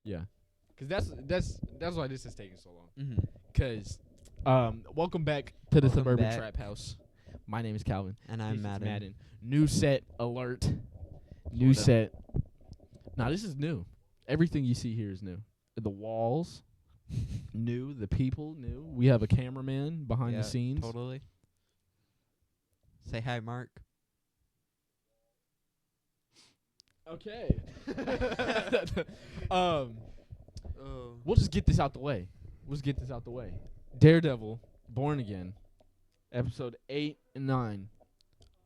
Yeah. Because that's why this is taking so long. Mm-hmm. Because welcome back to the Welcome Suburban back. Trap House. My name is Calvin. And This I'm is Madden. New set alert. New Sorta. set. Nah, this is new. Everything you see here is new. The walls, new. The people, new. We have a cameraman behind Yeah, the scenes. Totally. Say hi, Mark. Okay. Oh. We'll just get this out the way. Daredevil, Born Again, episode 8 and 9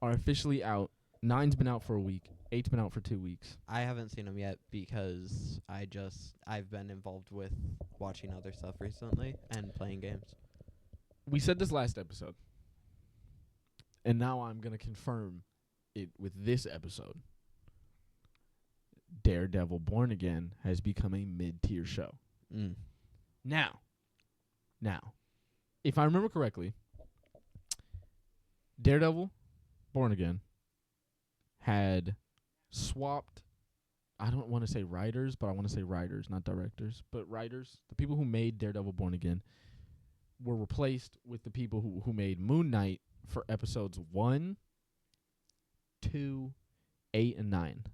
are officially out. 9's been out for a week. 8's been out for 2 weeks. I haven't seen them yet because I've been involved with watching other stuff recently and playing games. We said this last episode, and now I'm going to confirm it with this episode. Daredevil, Born Again has become a mid-tier show. Mm. Now, if I remember correctly, Daredevil, Born Again had swapped, I don't want to say writers, but I want to say writers, not directors, but writers. The people who made Daredevil, Born Again were replaced with the people who made Moon Knight for episodes 1, 2, 8, and 9.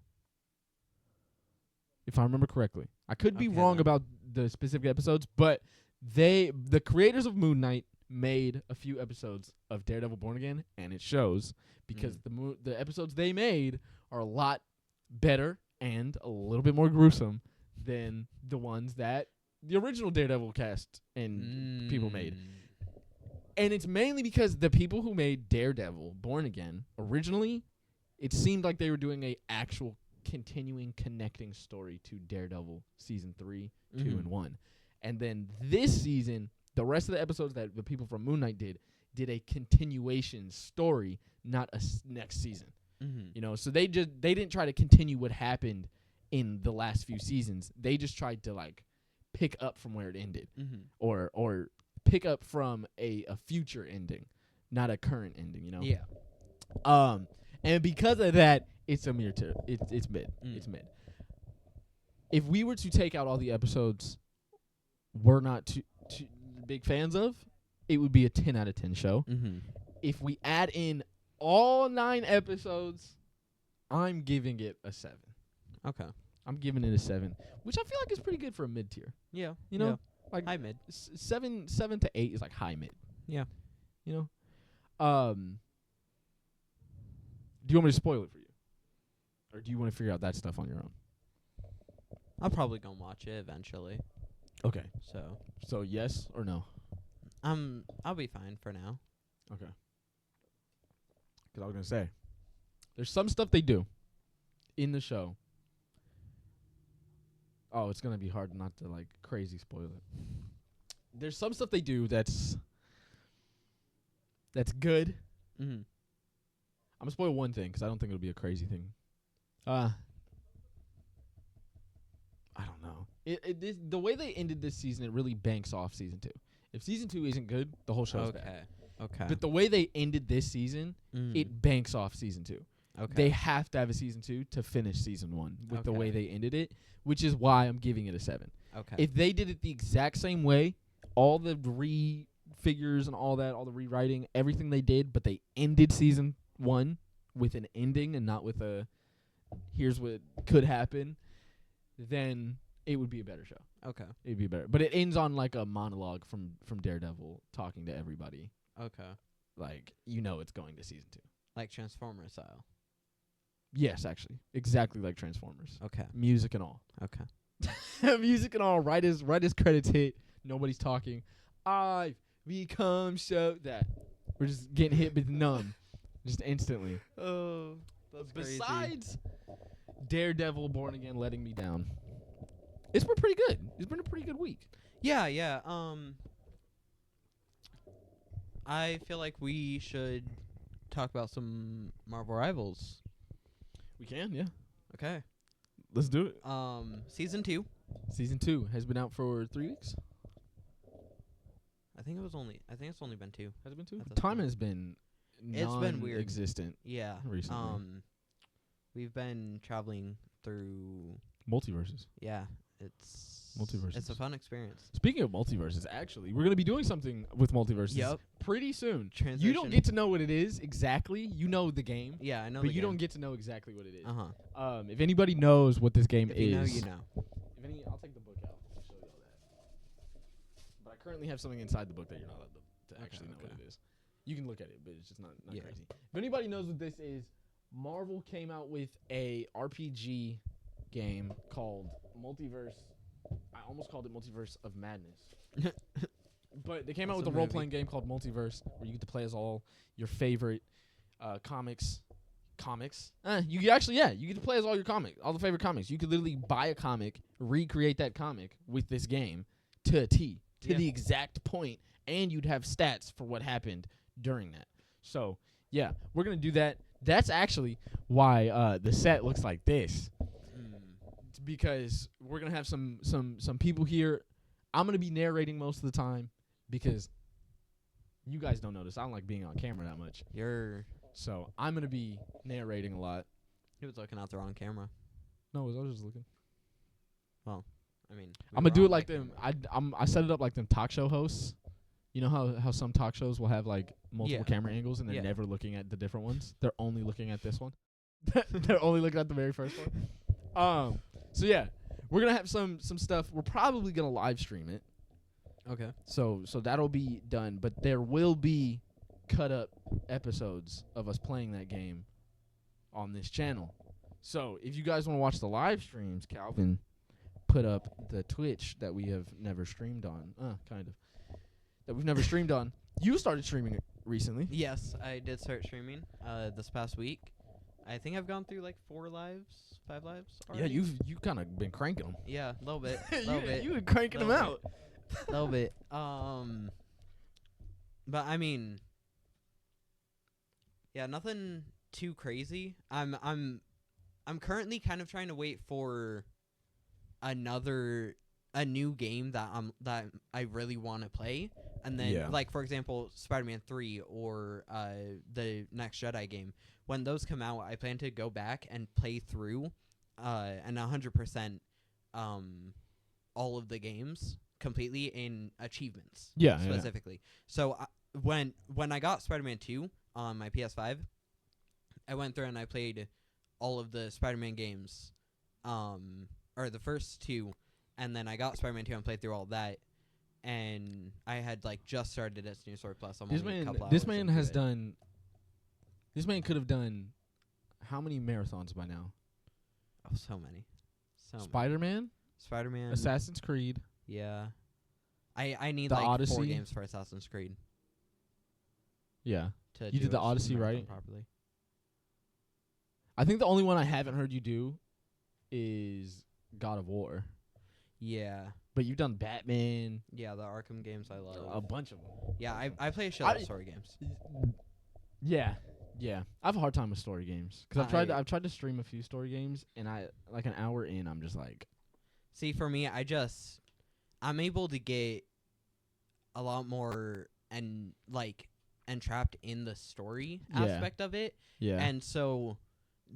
If I remember correctly. I could be Okay, wrong then. about the specific episodes, but the creators of Moon Knight made a few episodes of Daredevil Born Again, and it shows because the episodes they made are a lot better and a little bit more gruesome than the ones that the original Daredevil cast and people made. And it's mainly because the people who made Daredevil Born Again originally, it seemed like they were doing a actual continuing connecting story to Daredevil season 3, 2, and 1. And then this season, the rest of the episodes that the people from Moon Knight did a continuation story, not a next season. Mm-hmm. You know, so they didn't try to continue what happened in the last few seasons. They just tried to like pick up from where it ended, or pick up from a future ending, not a current ending. You know. Yeah. And because of that, it's a mere tier. It's mid. It's mid. If we were to take out all the episodes we're not too big fans of, it would be a 10 out of 10 show. Mm-hmm. If we add in all 9 episodes, I'm giving it a 7. Okay. I'm giving it a 7, which I feel like is pretty good for a mid tier. Yeah. You know, like high mid. 7 to 8 is like high mid. Yeah. You know. Do you want me to spoil it for you, or do you want to figure out that stuff on your own? I'll probably go watch it eventually. Okay. So Yes or no? I'll be fine for now. Okay. Because I was gonna say, there's some stuff they do in the show. Oh, it's gonna be hard not to like crazy spoil it. There's some stuff they do that's good. Mm-hmm. I'm gonna spoil one thing because I don't think it'll be a crazy thing. I don't know. The way they ended this season, it really banks off season 2. If season 2 isn't good, the whole show's bad. Okay. But the way they ended this season, it banks off season 2. Okay. They have to have a season 2 to finish season 1 with the way Okay. they ended it, which is why I'm giving it a 7. Okay. If they did it the exact same way, all the refigures and all that, all the rewriting, everything they did, but they ended season 1 with an ending and not with a here's what could happen, then it would be a better show. Okay. It'd be better. But it ends on like a monologue from Daredevil talking to everybody. Okay. Like, you know it's going to season 2. Like Transformers style. Yes, actually. Exactly like Transformers. Okay. Music and all. Okay. Music and all. Right as credits hit, nobody's talking. I've become so that. We're just getting hit with numb. Just instantly. Oh, that's crazy. Besides Daredevil Born Again letting me down. It's been pretty good. It's been a pretty good week. Yeah. I feel like we should talk about some Marvel Rivals. We can, yeah. Okay. Let's do it. Season 2. Season 2 has been out for 3 weeks. I think it's only been 2. Has it been 2? At this Time point. has been It's been weird. non-existent Yeah. recently. We've been traveling through Multiverses. yeah, Multiverses. It's a fun experience. Speaking of multiverses, actually, we're gonna be doing something with multiverses. Yep. Pretty soon. Transition. You don't get to know what it is exactly. You know the game. Yeah, I know. But the you game. don't get to know exactly what it is. Uh-huh. If anybody knows what this game If is, you know, you know. I'll take the book out and show you all that. But I currently have something inside the book that you're not allowed to actually know what it is. You can look at it, but it's just not crazy. If anybody knows what this is, Marvel came out with a RPG game called Multiverse. I almost called it Multiverse of Madness. But they came out with a role-playing game called Multiverse, where you get to play as all your favorite comics. You get to play as all the favorite comics. You could literally buy a comic, recreate that comic with this game to a T, to the exact point, and you'd have stats for what happened during that. So, yeah, we're going to do that. That's actually why the set looks like this. It's because we're going to have some people here. I'm going to be narrating most of the time because you guys don't notice. I don't like being on camera that much. So I'm going to be narrating a lot. He was looking out the wrong camera. No, I was just looking. Well, I mean, I'm going to do it like them. I set it up like them talk show hosts. You know how some talk shows will have like multiple camera angles and they're never looking at the different ones? They're only looking at this one. They're only looking at the very first one. So yeah, we're going to have some stuff. We're probably going to live stream it. Okay. So that'll be done, but there will be cut up episodes of us playing that game on this channel. So if you guys want to watch the live streams, Calvin put up the Twitch that we have never streamed on. That we've never streamed on. You started streaming it recently. Yes, I did start streaming this past week. I think I've gone through like 5 lives already. Yeah, you've kind of been cranking them. Yeah, a little bit. You've been cranking them out. A little bit. But I mean, yeah, nothing too crazy. I'm currently kind of trying to wait for a new game that I really want to play, and then like for example Spider-Man 3 or the next Jedi game. When those come out, I plan to go back and play through and 100% all of the games completely in achievements. Specifically. So when I got Spider-Man 2 on my PS5, I went through and I played all of the Spider-Man games, or the first 2. And then I got Spider-Man 2 and played through all that, and I had like just started its New Story Plus. This man could have done how many marathons by now? Oh, so many. Spider-Man, Assassin's Creed. Yeah, I need the like Odyssey. 4 games for Assassin's Creed. Yeah, To you did the Odyssey right? Properly. I think the only one I haven't heard you do is God of War. Yeah. But you've done Batman. Yeah, the Arkham games I love. A bunch of them. Yeah, I play a shit of story games. Yeah. I have a hard time with story games because I've tried to stream a few story games, and I like an hour in, I'm just like. See, for me, I'm able to get a lot more entrapped in the story aspect of it. Yeah. And so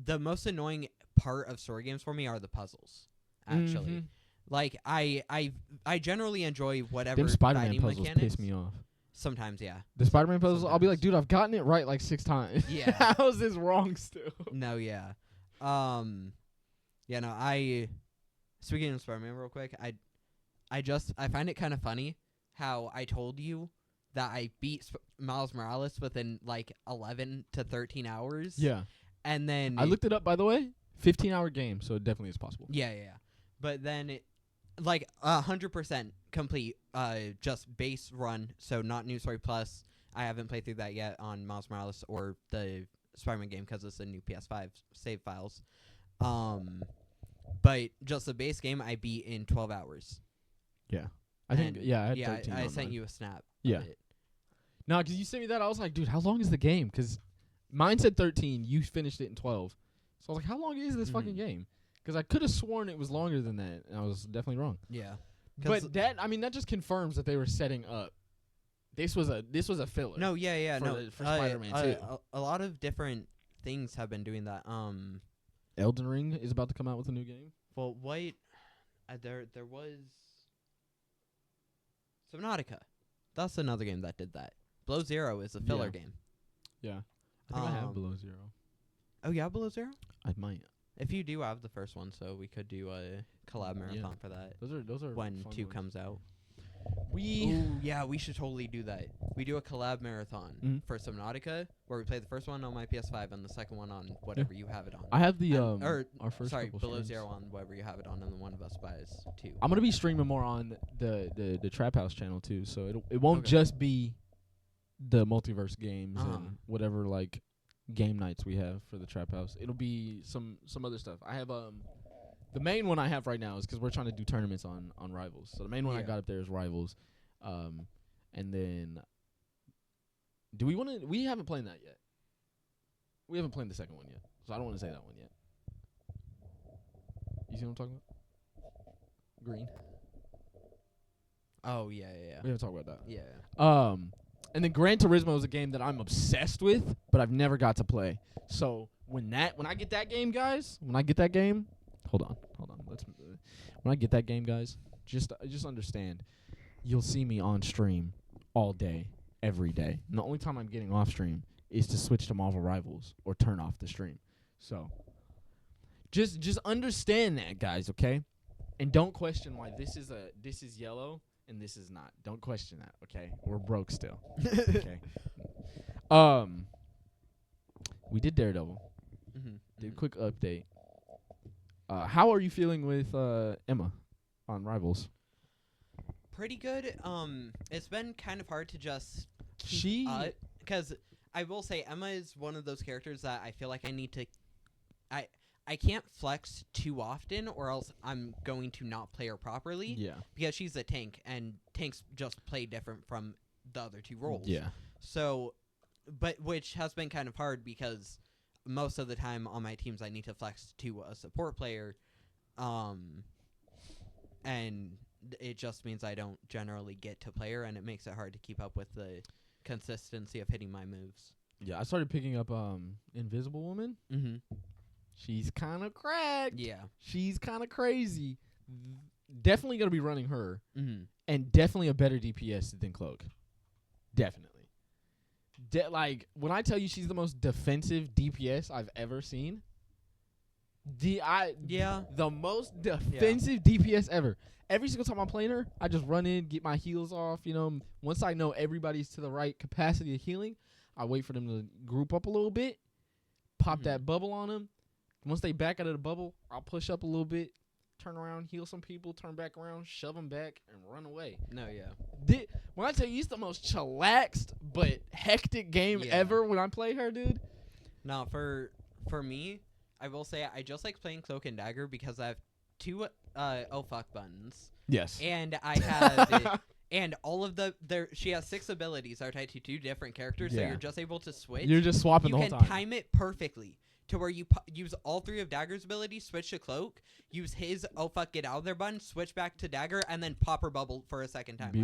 the most annoying part of story games for me are the puzzles. Actually. Mm-hmm. Like I generally enjoy whatever them Spider-Man fighting puzzles mechanics. Piss me off. Sometimes, yeah. The Spider-Man puzzles, I'll be like, dude, I've gotten it right like 6 times. Yeah. How is this wrong still? No, yeah. Yeah, no, speaking of Spider-Man real quick, I find it kind of funny how I told you that I beat Miles Morales within like 11 to 13 hours. Yeah. And then I looked it up, by the way. 15-hour game, so it definitely is possible. Yeah. But then it, like 100% complete, just base run, so not New Story Plus. I haven't played through that yet on Miles Morales or the Spider-Man game because it's a new PS5 save files. But just the base game I beat in 12 hours. Yeah. I think, I had 13 I sent you a snap. Yeah. No, because you sent me that, I was like, dude, how long is the game? Because mine said 13, you finished it in 12. So I was like, how long is this fucking game? Because I could have sworn it was longer than that, and I was definitely wrong. Yeah. But that just confirms that they were setting up. This was a filler. No, yeah. For Spider-Man 2. A lot of different things have been doing that. Elden Ring is about to come out with a new game. Well, There was Subnautica. That's another game that did that. Below Zero is a filler Yeah. game. Yeah. I think I have Um, Below Zero. Oh, yeah, Below Zero? I might. If you do, I have the first one, so we could do a collab marathon for that Those are when fun 2 ones. comes out. We Ooh, yeah, we should totally do that. We do a collab marathon Mhm. for Subnautica, where we play the first one on my PS5 and the second one on whatever you have it on. I have the or our first sorry, couple Below streams. Zero on whatever you have it on, and then one of us buys 2. I'm gonna be streaming more on the Trap House channel too, so it won't Okay. just be the multiverse games Uh-huh. and whatever like game nights we have for the Trap House. It'll be some other stuff. I have the main one I have right now is because we're trying to do tournaments on Rivals. So the main one I Yeah. got up there is Rivals, and then do we want to? We haven't played that yet. We haven't played the second one yet, so I don't want to say that one yet. You see what I'm talking about? Green. Oh, yeah. We haven't talked about that. Yeah. And then Gran Turismo is a game that I'm obsessed with, but I've never got to play. So when I get that game, guys, hold on. When I get that game, guys, just understand, you'll see me on stream all day, every day. And the only time I'm getting off stream is to switch to Marvel Rivals or turn off the stream. So just understand that, guys, okay? And don't question why this is yellow and this is not. Don't question that, okay? We're broke still. Okay. We did Daredevil. Did a quick update. How are you feeling with Emma on Rivals? Pretty good. It's been kind of hard to just She because I will say Emma is one of those characters that I feel like I need to. I can't flex too often, or else I'm going to not play her properly. Yeah. Because she's a tank, and tanks just play different from the other 2 roles. Yeah. So, but which has been kind of hard because most of the time on my teams I need to flex to a support player, and it just means I don't generally get to play her, and it makes it hard to keep up with the consistency of hitting my moves. Yeah, I started picking up Invisible Woman. Mm-hmm. She's kind of cracked. Yeah. She's kind of crazy. Definitely going to be running her. Mm-hmm. And definitely a better DPS than Cloak. Definitely. When I tell you she's the most defensive DPS I've ever seen. The most defensive DPS ever. Every single time I'm playing her, I just run in, get my heals off. You know, once I know everybody's to the right capacity of healing, I wait for them to group up a little bit, pop that bubble on them. Once they back out of the bubble, I'll push up a little bit, turn around, heal some people, turn back around, shove them back, and run away. No, yeah. When I tell you, it's the most chillaxed but hectic game ever when I play her, dude. No, for me, I will say I just like playing Cloak and Dagger because I have 2 oh fuck buttons. Yes. And I have and all of she has 6 abilities that are tied to 2 different characters, so Yeah. you're just able to switch. You're just swapping the whole You time. can time it perfectly to where you use all 3 of Dagger's abilities, switch to Cloak, use his oh fuck get out of there button, switch back to Dagger, and then pop her bubble for a second time.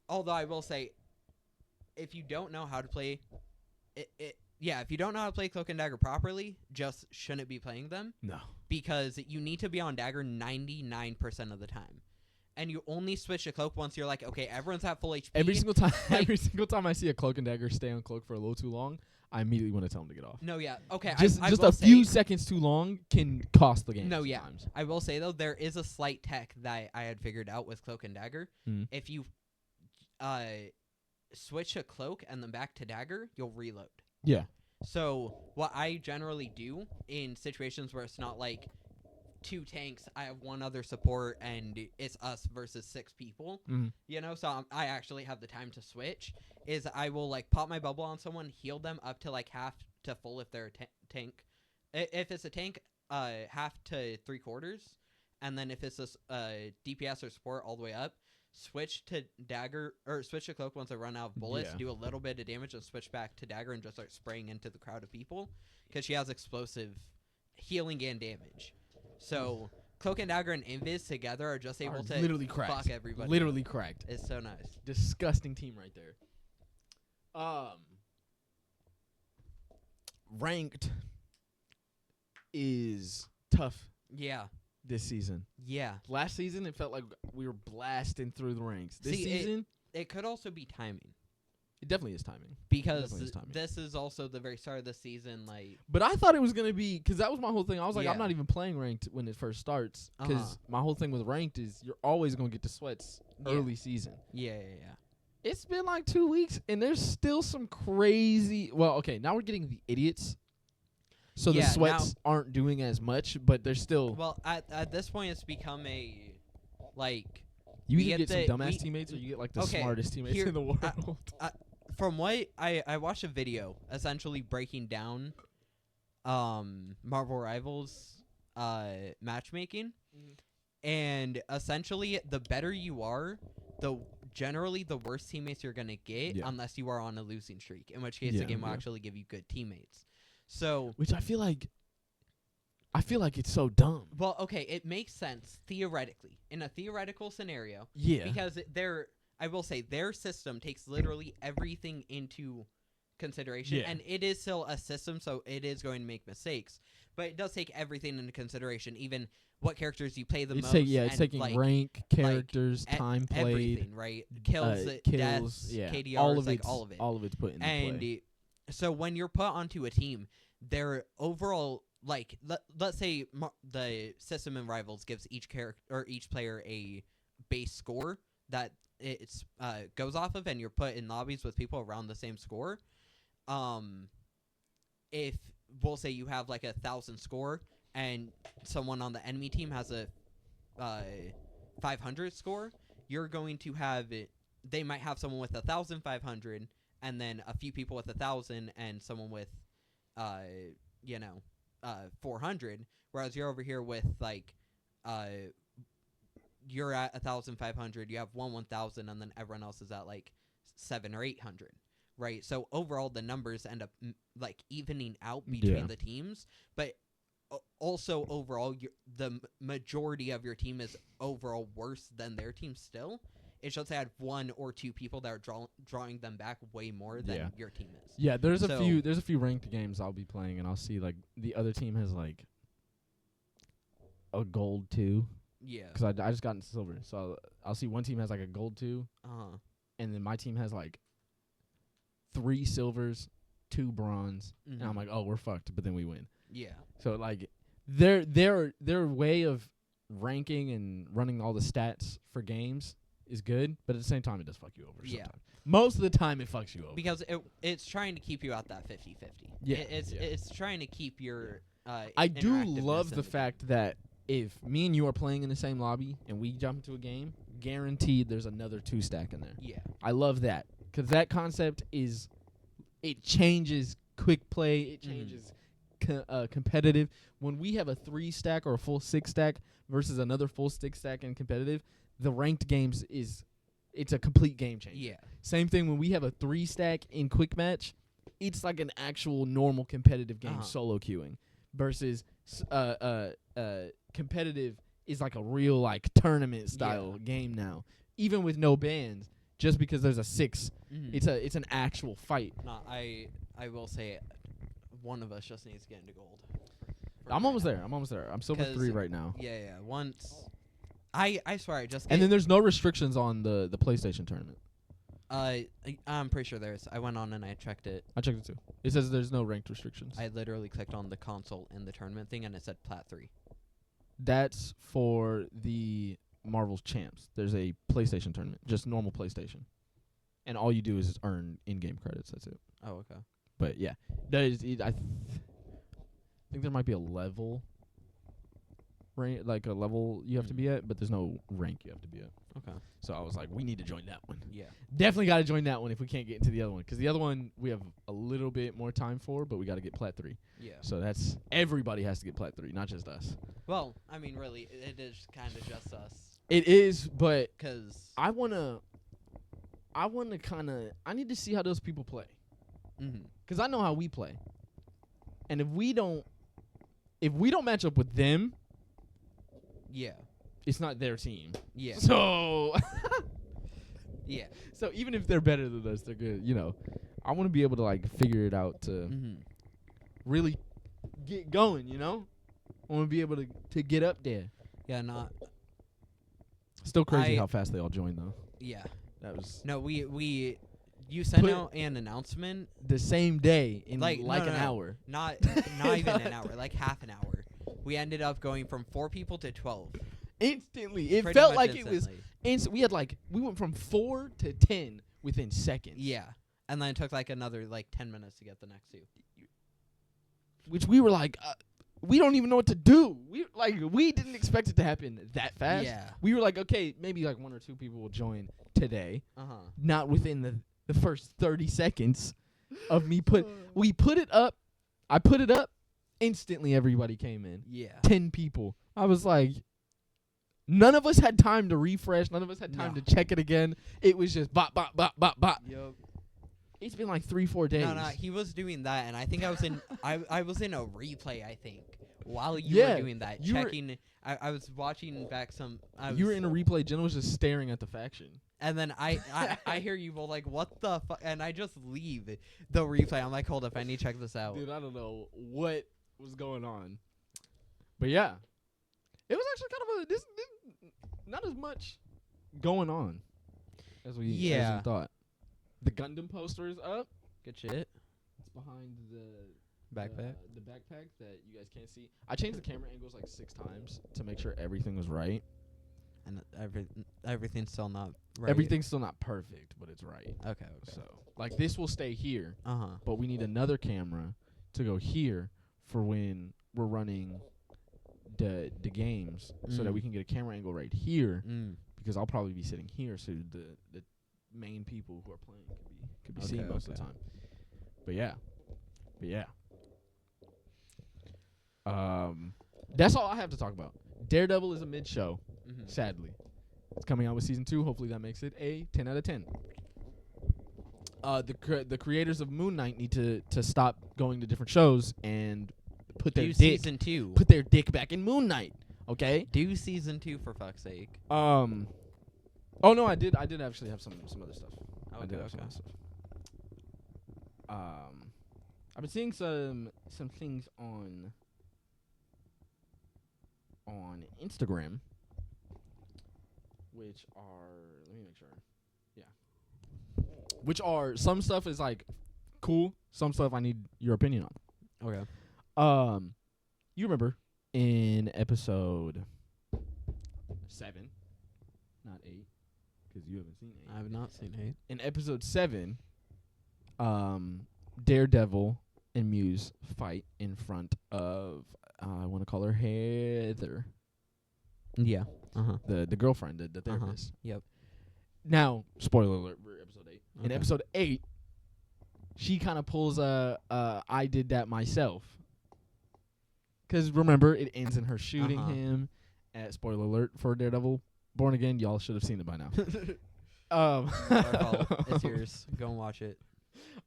Although I will say, if you don't know how to play if you don't know how to play Cloak and Dagger properly, just shouldn't be playing them. No. Because you need to be on Dagger 99% of the time. And you only switch to Cloak once you're like, okay, everyone's at full HP. Every single time I see a Cloak and Dagger stay on Cloak for a little too long, I immediately want to tell them to get off. No, yeah. Okay. Just I a will few say, seconds too long can cost the game. No, yeah. Sometimes. I will say, though, there is a slight tech that I had figured out with Cloak and Dagger. Mm. If you switch to Cloak and then back to Dagger, you'll reload. Yeah. So what I generally do in situations where it's not like 2 tanks, I have 1 other support, and it's us versus 6 people, you know, so I actually have the time to switch, is I will, like, pop my bubble on someone, heal them up to, like, half to full if they're a tank. If it's a tank, half to 3/4, and then if it's a DPS or support all the way up, switch to Dagger, or switch to Cloak once I run out of bullets, do a little bit of damage, and switch back to Dagger and just start spraying into the crowd of people, because she has explosive healing and damage. So Cloak and Dagger and Invis together are just able to literally cracked. fuck everybody. Literally cracked. It's so nice. Disgusting team right there. Ranked is tough Yeah. this season. Yeah. Last season, it felt like we were blasting through the ranks. This See, season, it could also be timing. it definitely is timing. Because Definitely is timing. this is also the very start of the season. Like, But I thought it was going to be, because that was my whole thing. I was like, Yeah. I'm not even playing ranked when it first starts. Because my whole thing with ranked is you're always going to get the sweats early season. yeah. It's been like 2 weeks, and there's still some crazy. Well, okay, now we're getting the idiots. So the Yeah, sweats aren't doing as much, but they're still. Well, at this point, it's become a, like, you we either get get some the- dumbass we- teammates, or you get like the Okay, smartest teammates here- in the world. from what I watched a video essentially breaking down Marvel Rivals matchmaking, and essentially the better you are, generally the worse teammates you're gonna get unless you are on a losing streak, in which case the game will actually give you good teammates. So, which I feel like it's so dumb. well, okay, it makes sense theoretically in a theoretical scenario. Yeah. Because I will say their system takes literally everything into consideration, and it is still a system, so it is going to make mistakes, but it does take everything into consideration, even what characters you play the most. It's taking rank, characters, time played, everything, right? Kills, deaths, KDRs, all of like it's, all of it. All of it's put into And play. So when you're put onto a team, their overall, like, let's say the system in Rivals gives each character or each player a base score that it's goes off of, and you're put in lobbies with people around the same score. If we'll say you have like 1,000 score, and someone on the enemy team has a 500 score, you're going to have it. They might have someone with 1,500, and then a few people with 1,000, and someone with 400. Whereas you're over here with like you're at 1,500, you have 1,000, and then everyone else is at like 700 or 800, right? So overall, the numbers end up like evening out between the teams, but also overall, the majority of your team is overall worse than their team still. It's just had one or two people that are drawing them back way more than your team is. Yeah, there's a few ranked games I'll be playing, and I'll see like the other team has like a gold 2. Yeah. Because I just got into silver, so I'll see one team has like a gold 2, and then my team has like 3 silvers, 2 bronze, and I'm like, oh, we're fucked, but then we win. Yeah. So like their way of ranking and running all the stats for games is good, but at the same time it does fuck you over sometimes. Most of the time it fucks you over. Because it's trying to keep you at that 50-50. Yeah. It's trying to keep your I do interactiveness love in the fact that if me and you are playing in the same lobby and we jump into a game, guaranteed there's another 2 stack in there. Yeah. I love that, because that concept it changes quick play, it changes competitive. When we have a 3 stack or a full 6 stack versus another full 6 stack in competitive, the ranked games it's a complete game changer. Yeah. Same thing when we have a 3 stack in quick match, it's like an actual normal competitive game solo queuing versus competitive is like a real like tournament style game now. Even with no bans, just because there's a 6, it's an actual fight. No, I will say one of us just needs to get into gold. I'm almost there. I'm silver 3 right now. Yeah. Once I swear I just And then there's no restrictions on the PlayStation tournament. I'm pretty sure there's. I went on and I checked it. I checked it too. It says there's no ranked restrictions. I literally clicked on the console in the tournament thing, and it said Plat 3. That's for the Marvel's Champs. There's a PlayStation tournament, just normal PlayStation. And all you do is earn in-game credits. That's it. Oh, okay. But yeah, that is. I think there might be a level, like a level you have to be at, but there's no rank you have to be at. Okay. So I was like, we need to join that one. Yeah. Definitely got to join that one if we can't get into the other one, because the other one we have a little bit more time for, but we got to get Plat 3. Yeah. So that's everybody has to get Plat 3, not just us. Well, I mean, really, it is kind of just us. It is, but 'cause I wanna I need to see how those people play. Because I know how we play. And if we don't match up with them, yeah. it's not their team. Yeah. So yeah. So even if they're better than us, they're good, I want to be able to like figure it out to really get going, I want to be able to get up there. Yeah, not. Still crazy how fast they all joined though. Yeah. That was No, you sent Put- out an announcement. the same day in Like, like no, an no. hour. Not even an hour, like half an hour. We ended up going from 4 people to 12. Instantly. It Pretty felt much like it was instantly. instant. We went from 4 to 10 within seconds. Yeah. And then it took like another 10 minutes to get the next 2. Which we were like, we don't even know what to do. We didn't expect it to happen that fast. Yeah. We were like, okay, maybe like 1 or 2 people will join today. Uh-huh. Not within the first 30 seconds of me we put it up. I put it up. Instantly everybody came in. Yeah. 10 people. I was like, none of us had time to refresh. None of us had time to check it again. It was just bop, bop, bop, bop, bop. Yep. It's been like 3-4 days. No, he was doing that, and I think I was in I was in a replay, I think, while you Yeah, were doing that, you were- checking. I was watching back some. You were in a replay. Jenna was just staring at the faction. And then I hear you both like, what the fuck? And I just leave the replay. I'm like, hold up, I need to check this out. Dude, I don't know what was going on. But yeah. It was actually kind of this not as much going on as we thought. The Gundam poster is up. Good shit. It's behind the Backpack. The backpack that you guys can't see. I changed the camera angles like 6 times to make sure everything was right. And everything's still not right. Everything's still not perfect, but it's right. Okay. So, like, this will stay here, Uh-huh. but we need another camera to go here for when we're running the games, so that we can get a camera angle right here, because I'll probably be sitting here, so the main people who are playing could be seen most of the time. But yeah. That's all I have to talk about. Daredevil is a mid-show, sadly. It's coming out with season 2. Hopefully that makes it a 10 out of 10. The creators of Moon Knight need to stop going to different shows and put their season 2. Put their dick back in Moon Knight. Okay? Do season 2 for fuck's sake. Oh no, I did actually have some other stuff. I did have some other stuff. I've been seeing some things on Instagram, which are, let me make sure. Yeah. Which are, some stuff is like cool, some stuff I need your opinion on. Okay. You remember in episode 7, not 8, because you haven't seen 8. I have not seen 8. In episode 7, Daredevil and Muse fight in front of, I want to call her Heather. Yeah. Uh-huh. The girlfriend, the therapist. Yep. Now, spoiler alert, we're episode 8. In Okay. episode 8, she kind of pulls I did that myself. Because remember, it ends in her shooting him. Spoiler alert for Daredevil Born Again. Y'all should have seen it by now. Our fault. It's yours. Go and watch it.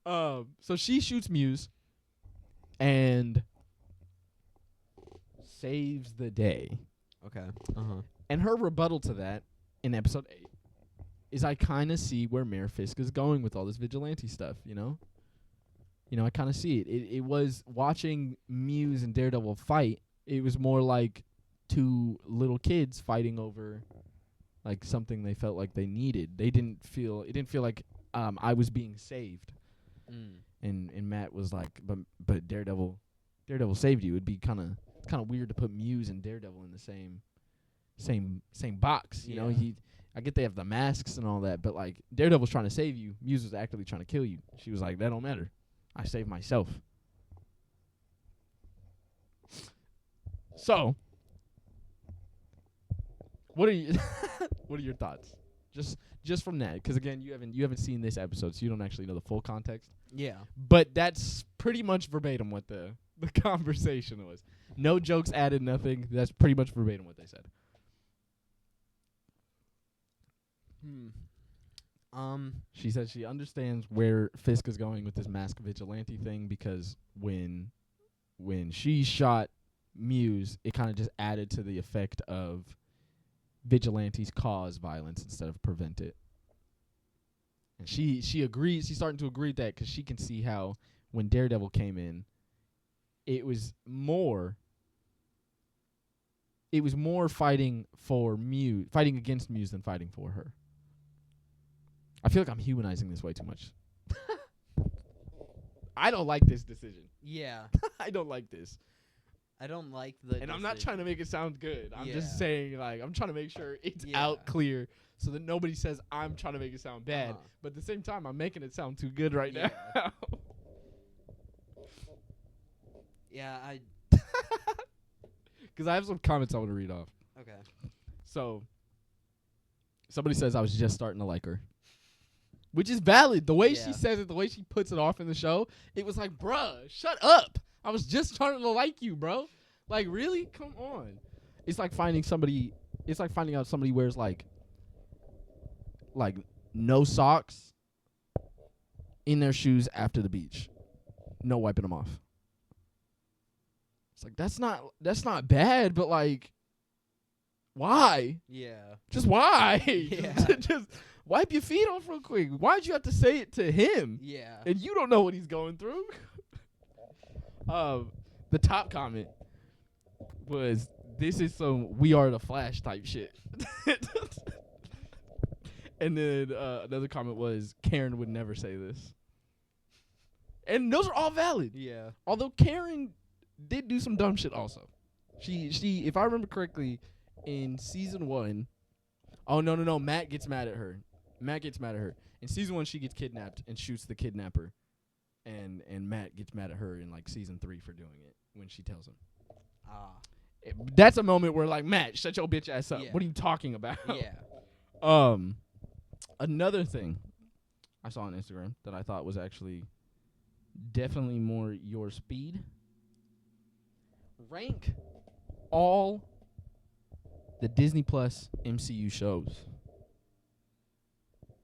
So she shoots Muse and saves the day. Okay. Uh-huh. And her rebuttal to that in episode 8 is, I kind of see where Mayor Fisk is going with all this vigilante stuff, you know? I kind of see it. It was watching Muse and Daredevil fight. It was more like 2 little kids fighting over like something they felt like they needed. It didn't feel like I was being saved. And Matt was like, but Daredevil saved you. It'd be kind of weird to put Muse and Daredevil in the same box. You know, I get they have the masks and all that, but like Daredevil's trying to save you. Muse was actively trying to kill you. She was like, that don't matter. I saved myself. So, what are your thoughts? Just from that, because again, you haven't seen this episode, so you don't actually know the full context. Yeah. But that's pretty much verbatim what the conversation was. No jokes added, nothing. That's pretty much verbatim what they said. She said she understands where Fisk is going with this mask vigilante thing, because when she shot Muse, it kind of just added to the effect of vigilantes cause violence instead of prevent it. And she agrees. She's starting to agree with that, because she can see how when Daredevil came in, it was more it was more fighting against Muse than fighting for her. I feel like I'm humanizing this way too much. I don't like this decision. Yeah. I don't like this. I don't like the And I'm not trying to make it sound good. I'm just Yeah. saying, like, I'm trying to make sure it's Yeah. out clear so that nobody says I'm trying to make it sound bad. Uh-huh. But at the same time, I'm making it sound too good right Yeah. now. Yeah, I... Because I have some comments I want to read off. Okay. So, somebody says I was just starting to like her. Which is valid. The way she Yeah. says it, the way she puts it off in the show, it was like, bruh, shut up. I was just starting to like you, bro. Like, really? Come on. It's like finding out somebody wears, like no socks in their shoes after the beach. No wiping them off. It's like, that's not bad, but, like, why? Yeah. Just why? Yeah. just wipe your feet off real quick. Why'd you have to say it to him? Yeah. And you don't know what he's going through. The top comment was, "This is some We Are the Flash type shit." And then another comment was, "Karen would never say this." And those are all valid. Yeah. Although Karen did do some dumb shit also. She if I remember correctly, in season 1, oh no, Matt gets mad at her. In season 1, she gets kidnapped and shoots the kidnapper. And Matt gets mad at her in like season 3 for doing it when she tells him. That's a moment where, like, Matt, shut your bitch ass up. Yeah. What are you talking about? Yeah. Another thing I saw on Instagram that I thought was actually definitely more your speed. Rank all the Disney Plus MCU shows.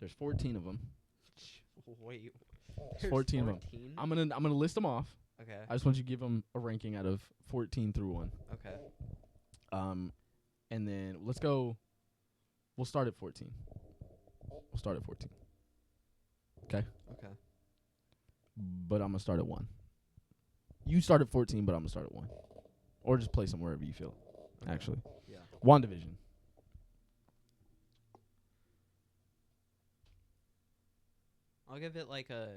There's 14 of them. Wait. There's 14 of them. I'm gonna list them off. Okay. I just want you to give them a ranking out of 14 through 1. Okay. And then let's go. We'll start at 14. Okay. Okay. But I'm gonna start at 1. You start at 14, but I'm gonna start at 1. Or just place them wherever you feel. Okay. Actually. Yeah. WandaVision. I'll give it like a...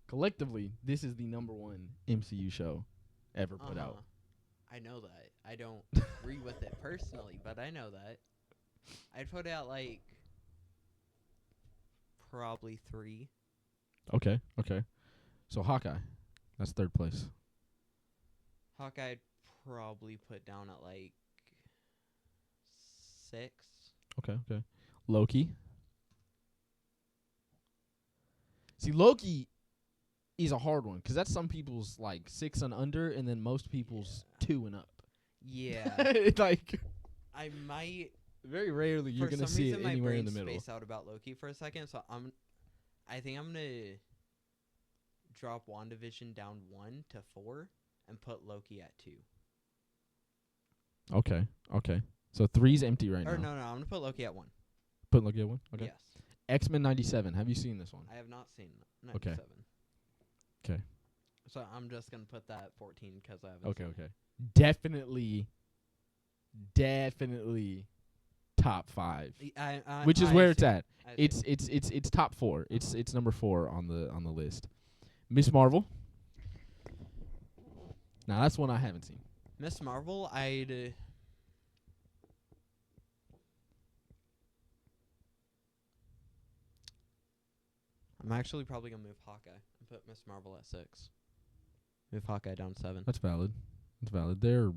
Collectively, this is the number 1 MCU show ever put out. I know that. I don't agree with it personally, but I know that. I'd put it at like probably 3. Okay. So Hawkeye, that's 3rd place. Hawkeye I'd probably put down at like 6. Okay. Loki. See, Loki is a hard one because that's some people's like 6 and under, and then most people's 2 and up. Yeah. Like, I might... very rarely you're for gonna some see reason it my anywhere in the brain middle. spaced out about Loki for a second, so I think I'm gonna drop WandaVision down 1 to 4 and put Loki at 2. Okay. So 3's empty right Or now. no, I'm gonna put Loki at 1. Put Loki at 1. Okay. Yes. X-Men 97. Have you seen this one? I have not seen Okay. 97. 'Kay. So I'm just gonna put that at 14 because I haven't. Okay. seen it. Okay. Definitely top 5. Which is where it's at. I It's assume. it's top 4. It's number 4 on the list. Miss Marvel. Now that's one I haven't seen. Miss Marvel. I'm actually probably gonna move Hawkeye and put Miss Marvel at 6. Move Hawkeye down 7. That's valid. They're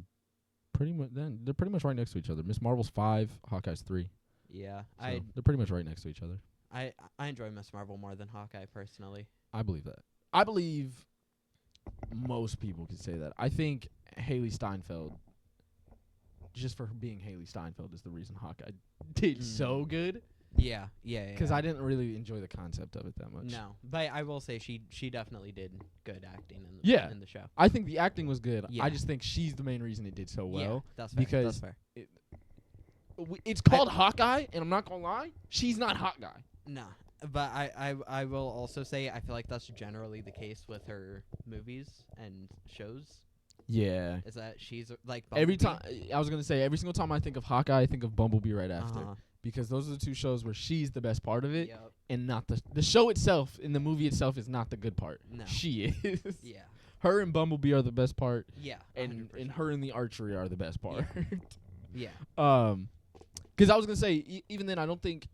pretty much right next to each other. Miss Marvel's 5, Hawkeye's 3. Yeah, So they're pretty much right next to each other. I enjoy Miss Marvel more than Hawkeye personally. I believe that. I believe most people could say that. I think Haley Steinfeld, just for her being Haley Steinfeld, is the reason Hawkeye did so good. Yeah. Because I didn't really enjoy the concept of it that much. No, but I will say she definitely did good acting in the show. I think the acting was good. Yeah. I just think she's the main reason it did so well. Yeah, that's fair. because that's fair. It's called Hawkeye, and I'm not gonna lie, she's not Hawkeye. No, but I will also say I feel like that's generally the case with her movies and shows. Yeah. Is that she's like Every Bumblebee? time I was gonna say every single time I think of Hawkeye, I think of Bumblebee right after, Uh-huh. because those are the two shows where she's the best part of it, Yep. and not the show itself. In the movie itself is not the good part. No. She is. Yeah. Her and Bumblebee are the best part, Yeah. and 100%. her and the archery are the best part. Yeah. Because I was gonna say even then I don't think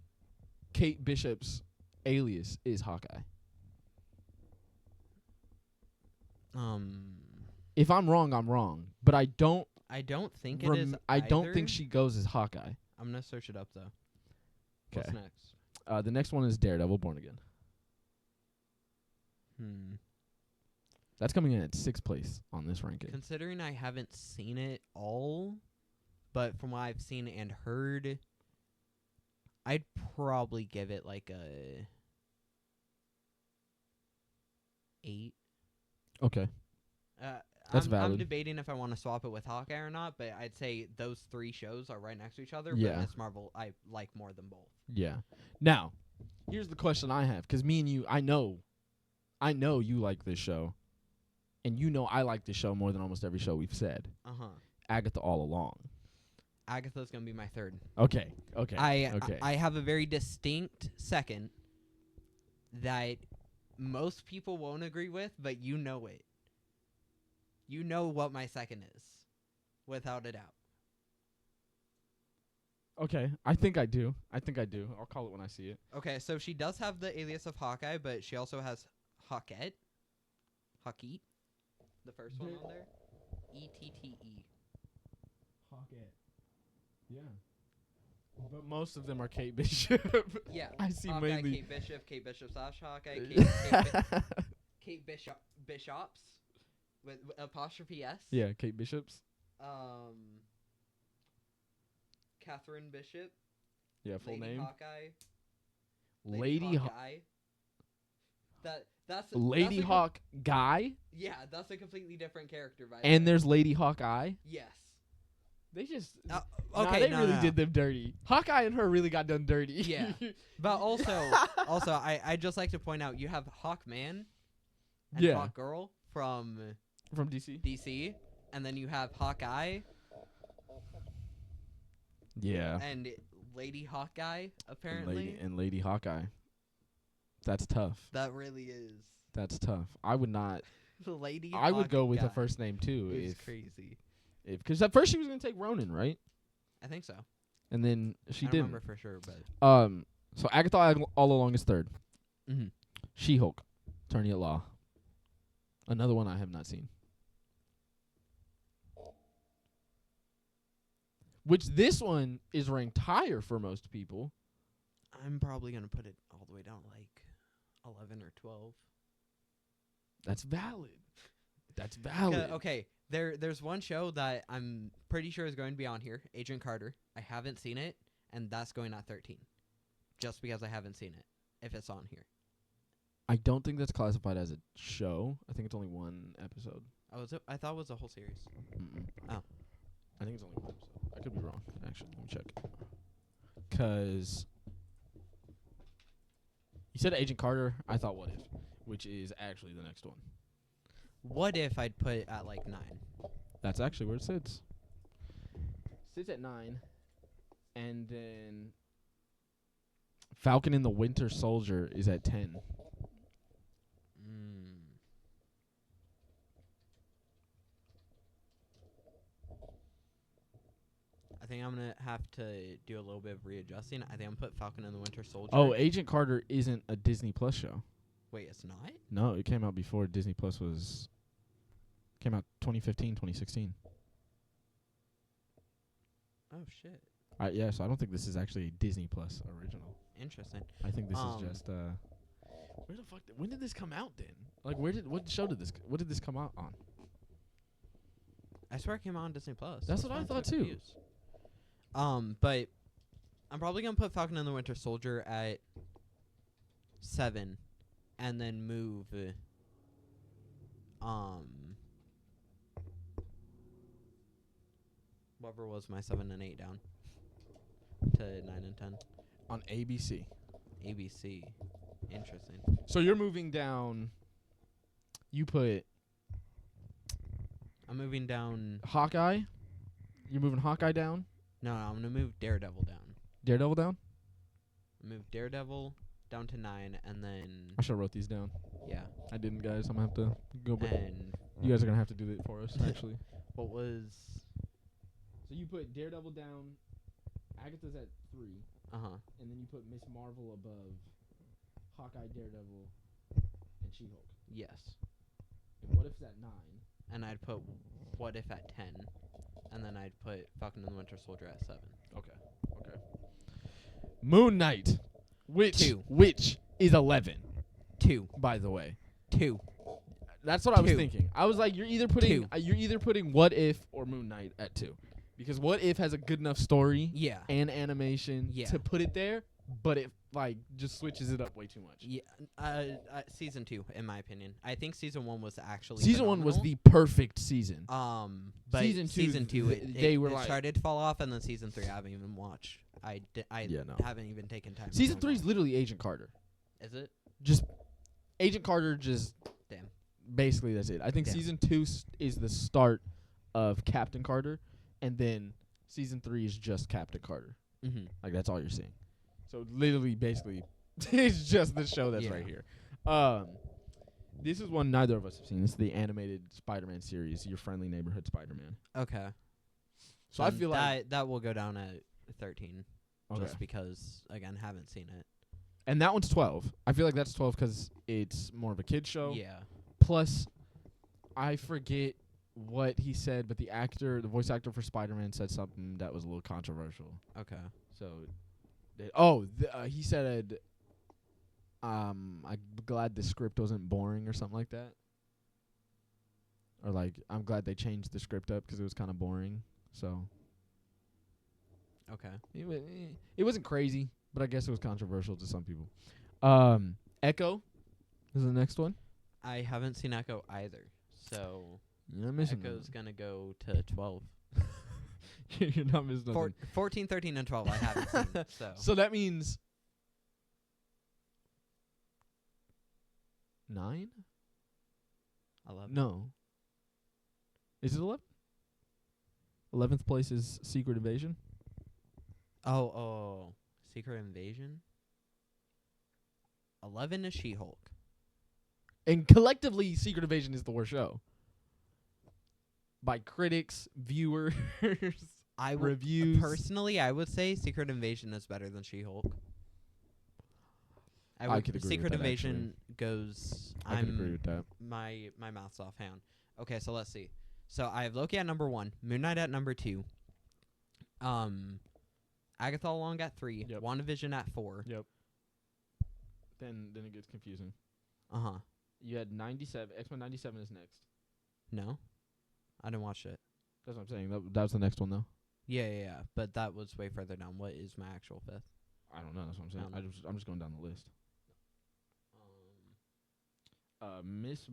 Kate Bishop's alias is Hawkeye. If I'm wrong, I'm wrong. But I don't think it is. I don't either. think she goes as Hawkeye. I'm gonna search it up though. 'Kay. What's next? The next one is Daredevil Born Again. That's coming in at 6th place on this ranking. Considering I haven't seen it all, but from what I've seen and heard, I'd probably give it like a 8. Okay. I'm That's valid. debating if I want to swap it with Hawkeye or not, but I'd say those 3 shows are right next to each other. Yeah. But Miss Marvel, I like more than both. Yeah. Now, here's the question I have, because me and you, I know you like this show, and you know I like this show more than almost every show we've said. Agatha All Along. Agatha's gonna be my 3rd. Okay. I have a very distinct second that most people won't agree with, but you know it. You know what my second is, without a doubt. Okay. I think I do. I'll call it when I see it. Okay, so she does have the alias of Hawkeye, but she also has Hawkette. Hawkette. The first one on there. E-T-T-E. Hawkette. Yeah. But most of them are Kate Bishop. Yeah. I see Hawkeye, mainly Kate Bishop / Hawkeye, Kate Bishops with apostrophe S. Yeah, Kate Bishop's. Catherine Bishop. Yeah, full Lady name. Hawkeye. Lady Hawkeye. That's Lady Hawk Guy. Yeah, that's a completely different character. By And there's Lady Hawkeye. Yes. They just okay. they really did them dirty. Hawkeye and her really got done dirty. Yeah, but also, I just like to point out you have Hawkman and Hawkgirl from DC, and then you have Hawkeye. Yeah. And Lady Hawkeye apparently. And Lady Hawkeye. That's tough. That really is. That's tough. I would not. The Lady. I would go with Hawkeye a first name too. is crazy. Because at first she was gonna take Ronan, right? I think so. And then she I didn't. remember for sure, but. So Agatha All Along is 3rd. Mm-hmm. She-Hulk, Attorney at Law. Another one I have not seen. Which this one is ranked higher for most people. I'm probably gonna put it all the way down like 11 or 12. That's valid. That's valid. Okay. There's one show that I'm pretty sure is going to be on here, Agent Carter. I haven't seen it, and that's going at 13. Just because I haven't seen it, if it's on here. I don't think that's classified as a show. I think it's only 1 episode. Oh, is it? I thought it was a whole series. Mm-mm. Oh. I think it's only 1 episode. I could be wrong, actually. Let me check. 'Cause you said Agent Carter. I thought What If, which is actually the next one. What If I'd put it at like 9? That's actually where it sits. Sits at 9. And then Falcon and the Winter Soldier is at 10. I think I'm going to have to do a little bit of readjusting. I think I'm going to put Falcon and the Winter Soldier. Oh, Agent Carter isn't a Disney Plus show. Wait, it's not? No, it came out before Disney Plus was. Came out 2015, 2016. Oh, shit. Yeah, so I don't think this is actually a Disney Plus original. Interesting. I think this is just where the fuck when did this come out then? Like what did this come out on? I swear it came out on Disney Plus. That's what I thought too. But I'm probably going to put Falcon and the Winter Soldier at 7 and then move whatever was my 7 and 8 down to 9 and 10 on ABC. ABC. Interesting. So you're moving down. You put I'm moving down. Hawkeye. You're moving Hawkeye down. No, I'm gonna move Daredevil down. Daredevil down. Move Daredevil down to 9, and then I should have wrote these down. yeah. I didn't, guys. I'm gonna have to go back. And You guys are gonna have to do it for us, actually. what was? So you put Daredevil down. Agatha's at 3, And and then you put Miss Marvel above Hawkeye, Daredevil, and She-Hulk. Yes. And What If's at 9. And I'd put What If at 10, and then I'd put Falcon and the Winter Soldier at 7. Okay. Moon Knight, which 2. is 11, 2. by the way. 2. That's what I was 2. thinking. I was like, you're either putting 2. What If or Moon Knight at 2, because What If has a good enough story Yeah. and animation Yeah. to put it there, but it like just switches it up way too much. Yeah. Season 2, in my opinion. I think season 1 was actually Season 1 was phenomenal. the perfect season. But Season 2, it were it like started to fall off, and then season 3 I haven't even watched. I Yeah, no. haven't even taken time. Season to 3 is watch. literally Agent Carter. Is it? Just Agent Carter. Just Damn. basically that's it. I think Damn. season 2 is the start of Captain Carter, and then season 3 is just Captain Carter. Mm-hmm. Like that's all you're seeing. So literally, basically, it's just the show that's right here. This is one neither of us have seen. This is the animated Spider-Man series, Your Friendly Neighborhood Spider-Man. Okay. So I feel like that will go down at 13, okay. just because again haven't seen it. And that one's 12. I feel like that's 12 because it's more of a kid's show. Yeah. Plus, I forget what he said, but the voice actor for Spider-Man said something that was a little controversial. Okay. So, he said, I'm glad the script wasn't boring or something like that. Or like, I'm glad they changed the script up because it was kind of boring. So, Okay. it wasn't crazy, but I guess it was controversial to some people. Echo is the next one. I haven't seen Echo either, so You're not missing Echo's gonna go to 12. You're not missing nothing. 14, 13, and 12 I haven't seen. So that means 9? 11. No. Is it 11? 11th place is Secret Invasion. Oh, Secret Invasion. 11 is She-Hulk. And collectively, Secret Invasion is the worst show. By critics, viewers, reviews. Personally, I would say Secret Invasion is better than She-Hulk. I could agree Secret with that, Invasion goes. I could agree with that. My mouth's offhand. Okay, so let's see. So I have Loki at number 1, Moon Knight at number 2, Agatha Long at 3, Yep. WandaVision at 4. Yep. Then it gets confusing. Uh-huh. You had 97. X-Men 97 is next. No? I didn't watch it. That's what I'm saying. That was the next one, though. Yeah. But that was way further down. What is my actual 5th? I don't know. That's what I'm saying. I'm just going down the list. Miss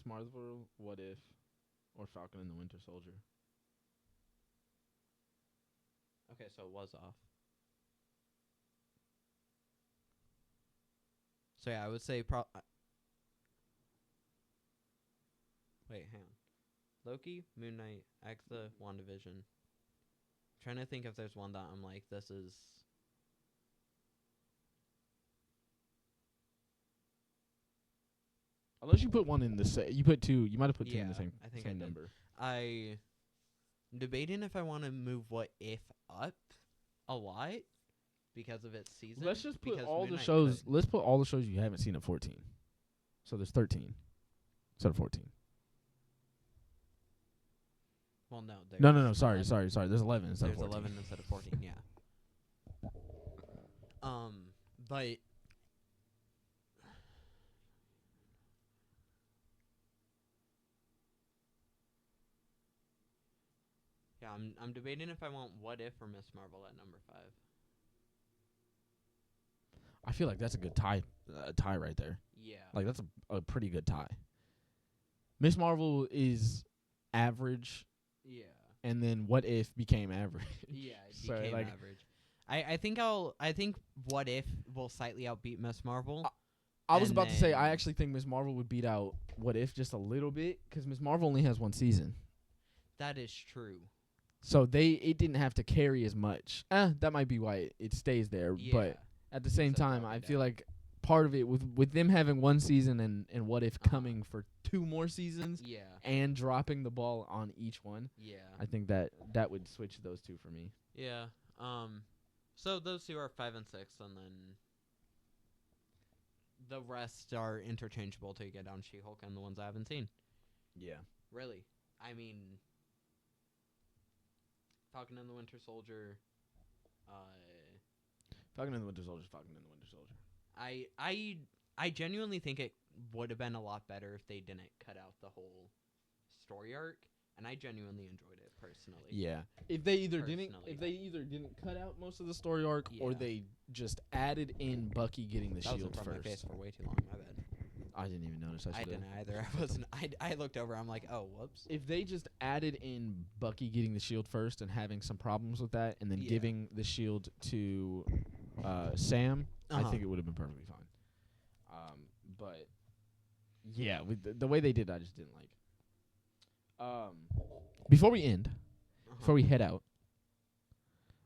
Marvel, What If, or Falcon and the Winter Soldier. Okay, so it was off. So yeah, I would say wait, hang on. Loki, Moon Knight, Agatha, WandaVision. Trying to think if there's one that I'm like, this is. Unless you put one in the same. You put two. You might have put two in the Yeah, same, I think same I did. number. I'm debating if I want to move What If up a lot because of its season. Let's just put because all Moon the Knight shows. could. Let's put all the shows you haven't seen at 14. So there's 13 instead of 14. Well, no. No. Sorry. There's 11 instead There's of 14. 11 instead of 14. Yeah. But yeah, I'm debating if I want What If or Miss Marvel at number 5. I feel like that's a good tie right there. Yeah. Like that's a pretty good tie. Miss Marvel is average, Yeah. and then What If became average. Yeah, it So, became like, average. I think What If will slightly outbeat Miss Marvel, I was And about to say, I then- actually think Miss Marvel would beat out What If just a little bit, because Miss Marvel only has one season. That is true. So it didn't have to carry as much. That might be why it stays there. Yeah. But at the same So time, probably I feel down. like part of it, with them having one season and What If Uh-huh. coming for 2 more seasons Yeah. and dropping the ball on each one, Yeah. I think that would switch those two for me. Yeah. So those two are 5 and 6, and then the rest are interchangeable to get on She-Hulk and the ones I haven't seen. Yeah. Really. I mean, Falcon and the Winter Soldier. Falcon and the Winter Soldier, Falcon and the Winter Soldier. I genuinely think it would have been a lot better if they didn't cut out the whole story arc, and I genuinely enjoyed it personally. Yeah. If they either didn't Personally. cut out most of the story arc, or Yeah. they just added in Bucky getting the That was in shield front of my face first. for way too long. My bad. I didn't even notice. I didn't either. I wasn't. I looked over. I'm like, oh, whoops. If they just added in Bucky getting the shield first and having some problems with that, and then Yeah. giving the shield to Sam, I Uh-huh. think it would have been perfectly fine. But yeah, with the way they did, I just didn't like. Before we end, before we head out,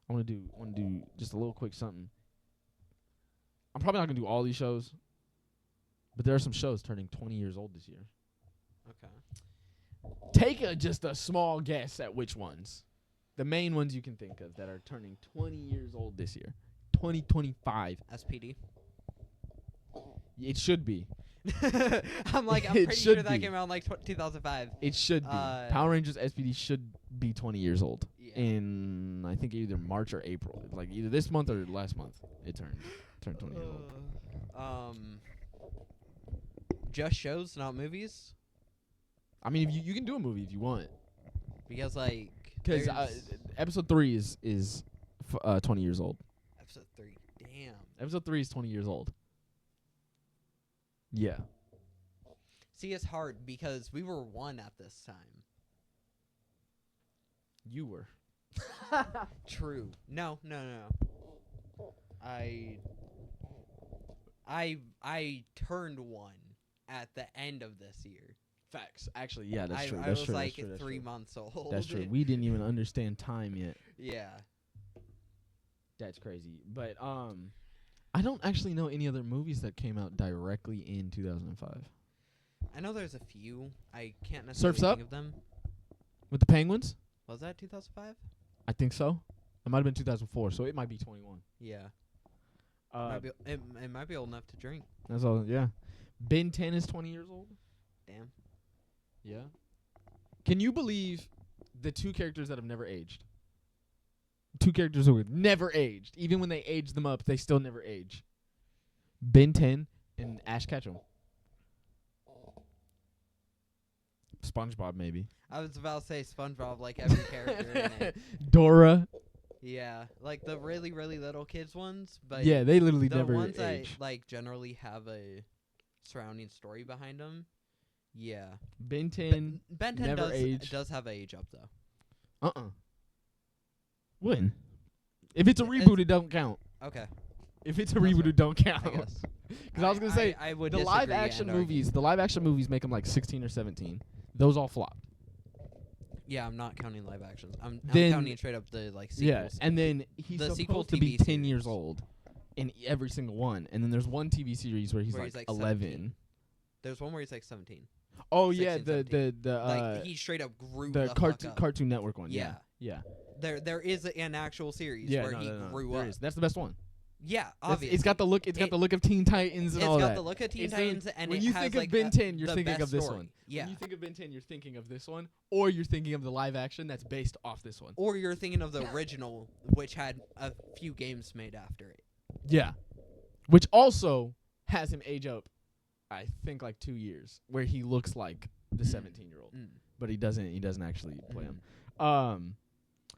I want to do just a little quick something. I'm probably not gonna do all these shows, but there are some shows turning 20 years old this year. Okay. Take just a small guess at which ones. The main ones you can think of that are turning 20 years old this year. 2025. SPD. It should be. I'm like, I'm It pretty should sure that be. came out in like 2005. It should be. Power Rangers SPD should be 20 years old. Yeah. In, I think, either March or April. Like, either this month or last month it turned 20 years old. Just shows, not movies, I mean, if you can do a movie if you want. because like, Because there's episode 3 is 20 years old. episode 3. Damn. Episode 3 is 20 years old. Yeah. See, it's hard because we were 1 at this time. You were. True. No. I turned 1 at the end of this year. Facts. Actually, yeah, that's true. I That's was true. like that's true, that's 3 true. months old. That's true. We didn't even understand time yet. Yeah. That's crazy. But I don't actually know any other movies that came out directly in 2005. I know there's a few. I can't necessarily Surf's Up? think of them. With the Penguins? Was that 2005? I think so. It might have been 2004, so it might be 21. Yeah. It might be old enough to drink. That's all. Yeah. Ben 10 is 20 years old. Damn. Yeah. Can you believe the 2 characters that have never aged? 2 characters who have never aged. Even when they age them up, they still never age. Ben 10 and Ash Ketchum. SpongeBob, maybe. I was about to say SpongeBob, like every character in it. Dora. Yeah, like the really, really little kids ones, but Yeah, they literally the never ones age. that like generally have a surrounding story behind them. Yeah. Ben 10. Ben 10 never aged. does have age up though. Uh-uh. When? If it's a It's- reboot, it don't count. Okay. If it's a That's reboot, fair. it don't I count. guess. Because I was gonna say I would the disagree live action and argue. movies. The live action movies make them like 16 or 17. Those all flopped. Yeah, I'm not counting live actions. I'm Then- counting straight up the like Yeah, sequels. and then he's The sequel supposed to be TV 10 years series. old in every single one. And then there's one TV series where he's Where like he's, like, 11. 17. There's one where he's like 17. Oh yeah, 16, the Like he straight up grew the the cartoon fuck up. Cartoon Network one. Yeah. Yeah. There is an actual series Yeah. where no, he no, no, grew there up. is. That's the best one. Yeah, That's- obviously. It's got the look. It's got the look of Teen Titans and It's all got that. the look of Teen It's the- Titans, and when it you has think like of Ben 10, you're the thinking best of this story. one. Yeah. When you think of Ben 10, you're thinking of this one, or you're thinking of the live action that's based off this one. Or you're thinking of the original, which had a few games made after it. Yeah. Which also has him age up, I think, like 2 years, where he looks like the 17-year-old, but he doesn't actually play him.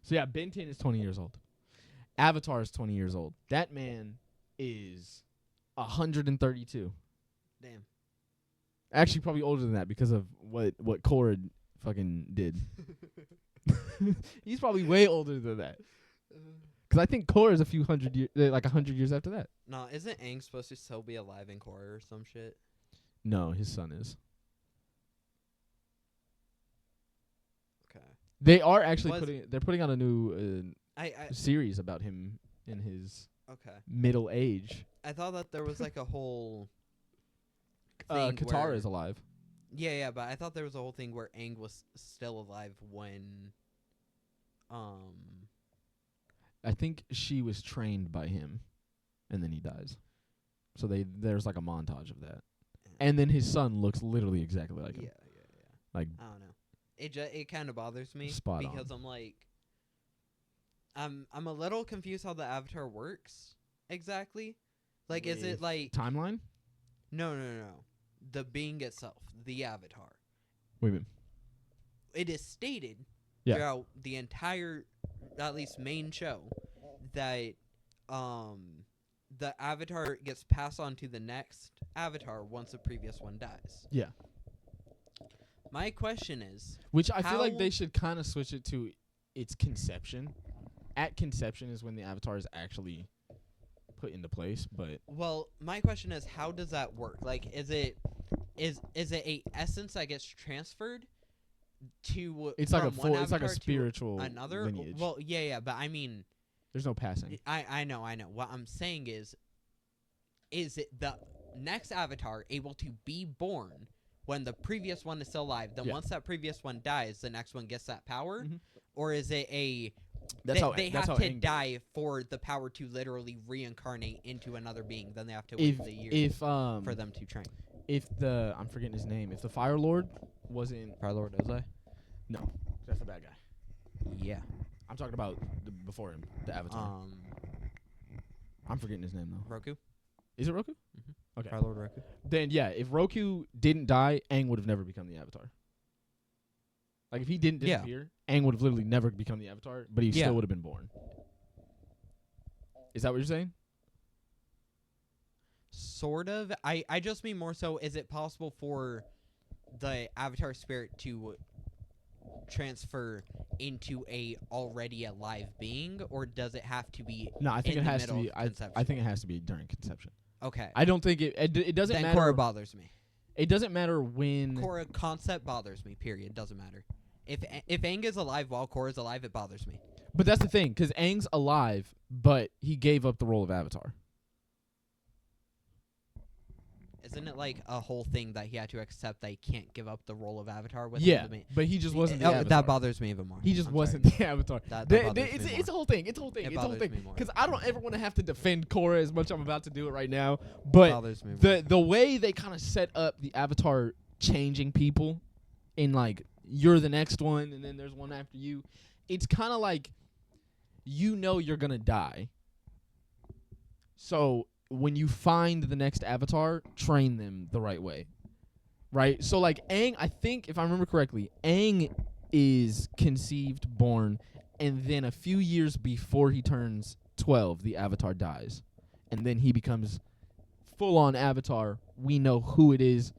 So yeah, Ben 10 is 20 years old. Avatar is 20 years old. That man is 132. Damn. Actually, probably older than that because of what Korra fucking did. He's probably way older than that. Because I think Korra is a few hundred years, like 100 years after that. No, isn't Aang supposed to still be alive in Korra or some shit? No, his son is. Okay. They are actually Was- they're putting out a new I series about him in his okay. middle age. I thought that there was like a whole thing Katara where- is alive. Yeah, but I thought there was a whole thing where Aang was still alive when I think she was trained by him, and then he dies. So there's like a montage of that, and then his son looks literally exactly like him. yeah. Like I don't know. It kind of bothers me Spot on. because I'm like I'm a little confused how the avatar works exactly. Like is it with like timeline? No. The being itself, the avatar. Wait a minute. It is stated Yeah. throughout the entire, at least main show, that the avatar gets passed on to the next avatar once the previous one dies. Yeah. My question is, Which I feel like How- they should kind of switch it to its conception. At conception is when the avatar is actually put into place, but well, my question is, how does that work? Like, is it a essence that gets transferred to it's like a from one full, it's like a avatar to spiritual another? lineage. Well, yeah, but I mean, There's no passing. I know. What I'm saying is it the next avatar able to be born when the previous one is still alive? Then Yeah. once that previous one dies, the next one gets that power, Mhm. or is it a That's how they that's have how to Aang- die for the power to literally reincarnate into another being? Then they have to wait the year If for them to train. if the I'm forgetting his name. If the Fire Lord wasn't Fire Lord Ozai? no, that's the bad guy. Yeah. I'm talking about before him, the Avatar. I'm forgetting his name though. Roku? Is it Roku? Mhm. Okay. Fire Lord Roku. Then yeah, if Roku didn't die, Aang would have never become the Avatar. Like if he didn't Yeah. disappear, Aang would have literally never become the Avatar, but he Yeah. still would have been born. Is that what you're saying? Sort of. I just mean more so, is it possible for the avatar spirit to transfer into a already alive being, or does it have to be No, I think in it the has to middle be. of I conception? think it has to be during conception. Okay. I don't think it doesn't Then matter. Korra bothers me. It doesn't matter when. Korra concept bothers me, period. Doesn't matter. If Aang is alive while Korra's alive, it bothers me. But that's the thing, because Aang's alive, but he gave up the role of Avatar. Isn't it like a whole thing that he had to accept that he can't give up the role of avatar with Yeah, the main? but he just wasn't the Oh, Avatar. that bothers me even more. He just I'm wasn't sorry. the Avatar. That They- bothers it's, me it's a more. whole thing. It's a whole thing. It It's a whole bothers thing. me more. Because I don't ever want to have to defend Korra as much. I'm about to do it right now. But bothers me more. the way they kind of set up the Avatar changing people in like you're the next one and then there's one after you, it's kind of like you know you're gonna die. So when you find the next Avatar, train them the right way. Right? So like Aang, I think if I remember correctly, Aang is conceived, born, and then a few years before he turns 12, the Avatar dies. And then he becomes full-on Avatar. We know who it is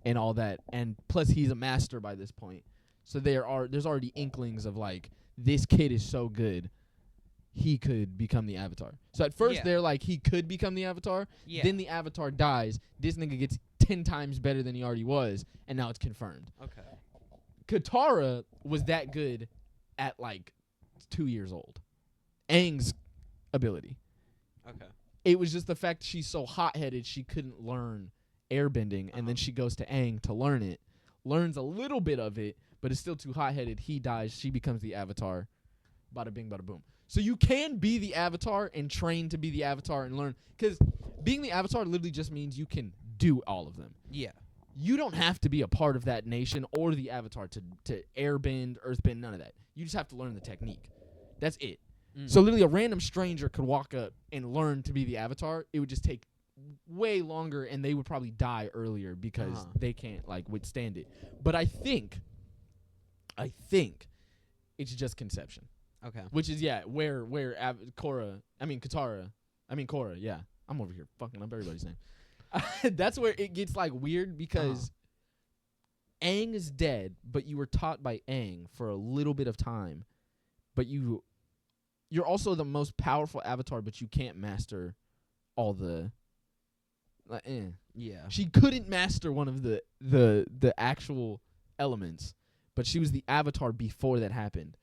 and all that. And plus he's a master by this point. So there's already inklings of like, this kid is so good, he could become the Avatar. So at first Yeah. they're like, he could become the Avatar. Yeah. Then the Avatar dies. This nigga gets 10 times better than he already was. And now it's confirmed. Okay. Katara was that good at like 2 years old. Aang's ability. Okay. It was just the fact she's so hot-headed she couldn't learn airbending, and then she goes to Aang to learn it. Learns a little bit of it, but is still too hot-headed. He dies. She becomes the Avatar. Bada bing, bada boom. So you can be the Avatar and train to be the Avatar and learn. Because being the Avatar literally just means you can do all of them. Yeah. You don't have to be a part of that nation or the Avatar to airbend, earthbend, none of that. You just have to learn the technique. That's it. So literally a random stranger could walk up and learn to be the Avatar. It would just take way longer, and they would probably die earlier because they can't like withstand it. But I think it's just conception. Okay. Which is where Katara, yeah. I'm over here fucking up everybody's name. That's where it gets like weird because Aang is dead, but you were taught by Aang for a little bit of time, but you you're also the most powerful avatar, but you can't master all the. Yeah. She couldn't master one of the actual elements, but she was the avatar before that happened.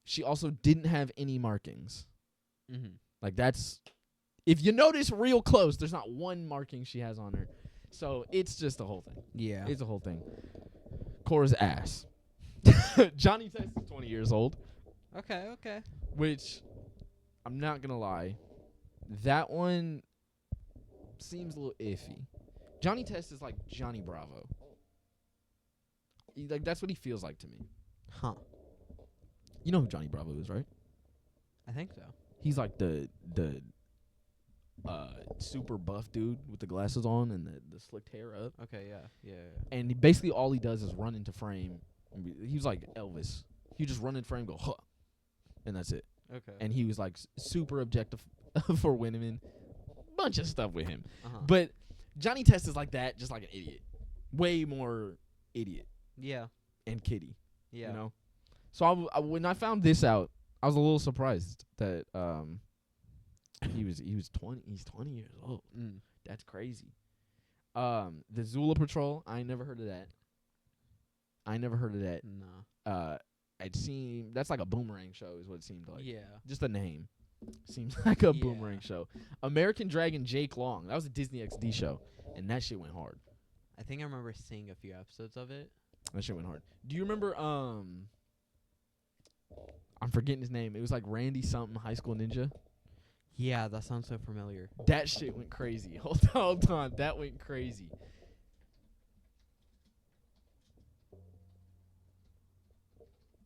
She also didn't have any markings. Mm-hmm. Like, that's, if you notice real close, there's not one marking she has on her. So it's just a whole thing. Yeah. It's a whole thing. Korra's ass. Johnny Test is 20 years old, Okay. which I'm not gonna lie, that one seems a little iffy. Johnny Test is like Johnny Bravo. Like, that's what he feels like to me. Huh. You know who Johnny Bravo is, right? I think so. He's like the super buff dude with the glasses on and the slicked hair up. Okay, yeah. And basically all he does is run into frame. He was like Elvis. He just run in frame, go, huh, and that's it. Okay. And he was like super objective for women. Bunch of stuff with him. Uh-huh. But Johnny Test is like that, just like an idiot. Way more idiot Yeah. and kitty. Yeah. You know? So when I found this out, I was a little surprised that he was 20. He's 20 years old. That's crazy. The Zula Patrol, I ain't never heard of that. No. I'd seen, that's like a Boomerang show is what it seemed like. Yeah. Just the name seems like a Yeah. Boomerang show. American Dragon Jake Long, that was a Disney XD show, and that shit went hard. I think I remember seeing a few episodes of it. That shit went hard. Do you remember I'm forgetting his name. It was like Randy something, High School Ninja. Yeah, that sounds so familiar. That shit went crazy. Hold on. That went crazy.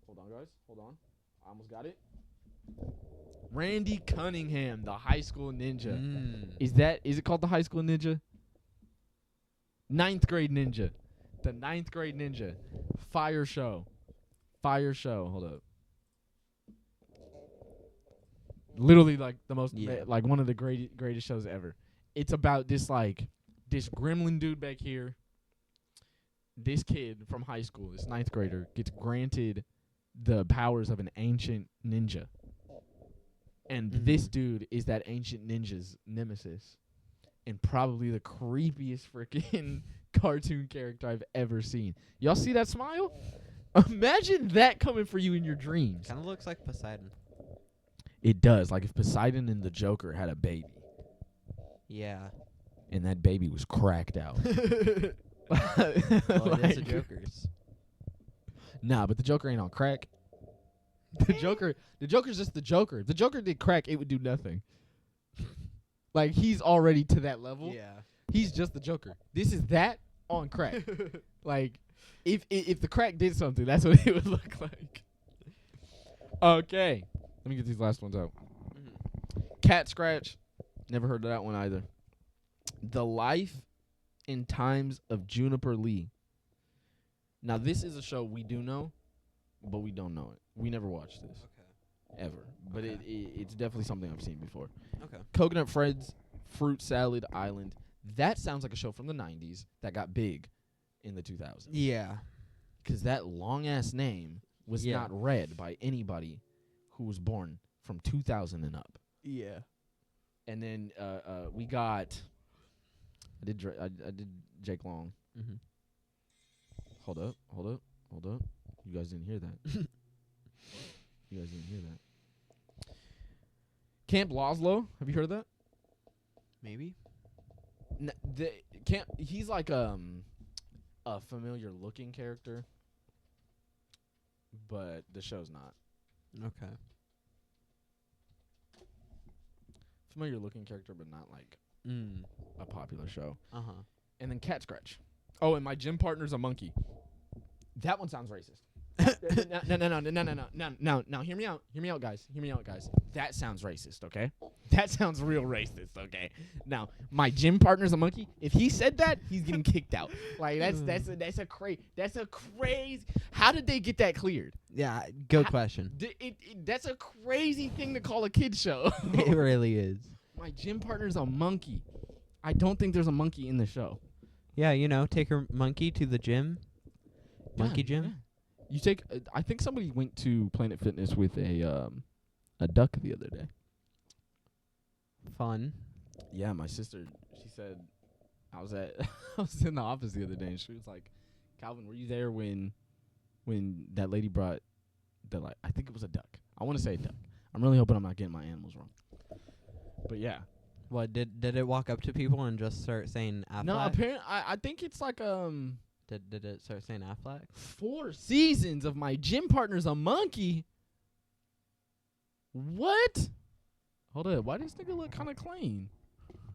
Hold on, guys. Hold on. I almost got it. Randy Cunningham, the High School Ninja. Is it called the High School Ninja? 9th grade ninja. The 9th grade ninja. Fire show. Hold up. Literally like the most, like one of the greatest shows ever. It's about this gremlin dude back here. This kid from high school, this 9th grader, gets granted the powers of an ancient ninja. And this dude is that ancient ninja's nemesis. And probably the creepiest freaking cartoon character I've ever seen. Y'all see that smile? Imagine that coming for you in your dreams. Kind of looks like Poseidon. It does. Like if Poseidon and the Joker had a baby. Yeah. And that baby was cracked out. Well, it is the Joker's. Nah, but the Joker ain't on crack. The Joker's just the Joker. If the Joker did crack, it would do nothing. Like, he's already to that level. Yeah. He's just the Joker. This is that on crack. Like, if the crack did something, that's what it would look like. Okay. Let me get these last ones out. Cat Scratch. Never heard of that one either. The Life and Times of Juniper Lee. Now, this is a show we do know, but we don't know it. We never watched this. Okay. Ever. But it's definitely something I've seen before. Okay. Coconut Fred's Fruit Salad Island. That sounds like a show from the 90s that got big in the 2000s. Yeah. Because that long-ass name was not read by anybody who was born from 2000 and up. Yeah. And then we got... I did Jake Long. Mm-hmm. Hold up. You guys didn't hear that. Camp Loslo. Have you heard of that? Maybe. He's like a familiar looking character, but the show's not. Okay. Familiar looking character, but not like a popular show. Uh-huh. And then Cat Scratch. Oh, and my gym partner's a monkey. That one sounds racist. No. Now, hear me out, guys. That sounds racist, okay? That sounds real racist, okay? Now, my gym partner's a monkey. If he said that, he's getting kicked out. Like that's a crazy. How did they get that cleared? Yeah, good question. That's a crazy thing to call a kid show. It really is. My gym partner's a monkey. I don't think there's a monkey in the show. Yeah, take your monkey to the gym. Monkey gym. Yeah. You take. I think somebody went to Planet Fitness with a a duck the other day. Fun. Yeah, my sister, she said, I was in the office the other day, and she was like, Calvin, were you there when that lady brought I think it was a duck. I want to say a duck. I'm really hoping I'm not getting my animals wrong. But yeah. What did it walk up to people and just start saying Affleck? No, apparently I think it's like Did it start saying Affleck? 4 seasons of my gym partner's a monkey. What? Hold up. Why does this nigga look kind of clean?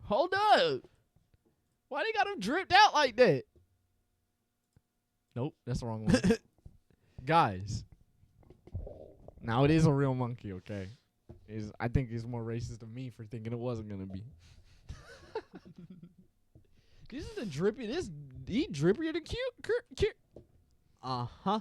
Hold up. Why they got him dripped out like that? Nope, that's the wrong one. Guys. Now it is a real monkey, okay? I think he's more racist than me for thinking it wasn't gonna be. This is the drippy. He drippier than cute. Uh-huh.